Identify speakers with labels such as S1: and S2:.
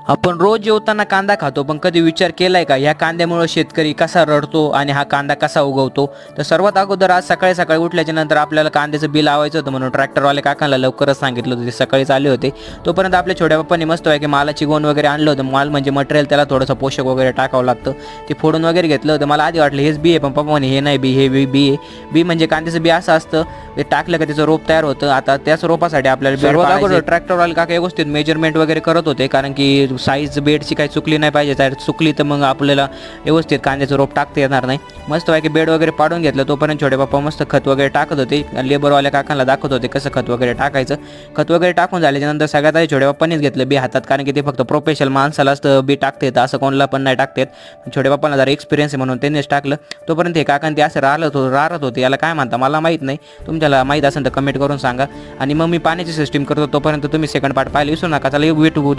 S1: आपण रोज जेवताना कांदा खातो, पण कधी विचार केलाय का ह्या कांद्यामुळे शेतकरी कसा रडतो आणि हा कांदा कसा उगवतो? तर सर्वात अगोदर आज सकाळी सकाळी उठल्याच्या नंतर आपल्याला कांद्याचं बिल लावायचं होतं, म्हणून ट्रॅक्टरवाले काकांना लवकरच सांगितलं होतं, ते सकाळीच आले होते. तोपर्यंत आपल्या छोट्या पप्पांनी मस्त आहे की मालाची गोण वगैरे आणलं होतं. माल म्हणजे मटेरियल, त्याला थोडंसं पोषक वगैरे टाकावं लागतं. ते फोडून वगैरे घेतलं होतं. मला आधी वाटलं हेच बी आहे, पण पप्पा म्हणे हे नाही बी, हे बी आहे. बी म्हणजे कांद्याचं बी असं असतं, ते टाकलं का त्याचं रोप तयार होतं. आता त्याच रोपासाठी आपल्याला सर्वात अगोदर ट्रॅक्टरवाले काका व्यवस्थित मेजरमेंट वगैरे करत होते, कारण की साईज बेडची काही चुकली नाही पाहिजे. जर चुकली तर मग आपल्याला व्यवस्थित कांद्याचं रोप टाकता येणार नाही. मस्त की बेड वगैरे पाडून घेतलं. तोपर्यंत छोटे पप्पा मस्त खत वगैरे टाकत होते. लेबरवाल्या काकांना दाखवत होते कसं खत वगैरे टाकायचं. खत वगैरे टाकून झाल्याच्या नंतर सगळ्यात आधी छोट्या पप्पांनीच घेतलं बी हातात, कारण की ते फक्त प्रोफेशनल माणसाला असतं बी टाकता येतं, असं कोणाला पण नाही टाकता येत. छोट्या पप्पांना जरा एक्सपिरियन्स आहे म्हणून त्यांनीच टाकलं. तोपर्यंत हे काकां ते असं राहत होते. याला काय म्हणता मला माहीत नाही, तुमच्याला माहीत असेल तर कमेंट करून सांगा. आणि मग मी पाण्याची सिस्टीम करतो. तोपर्यंत तुम्ही सेकंड पार्ट पाहायला विसरू नका. चला भेटू.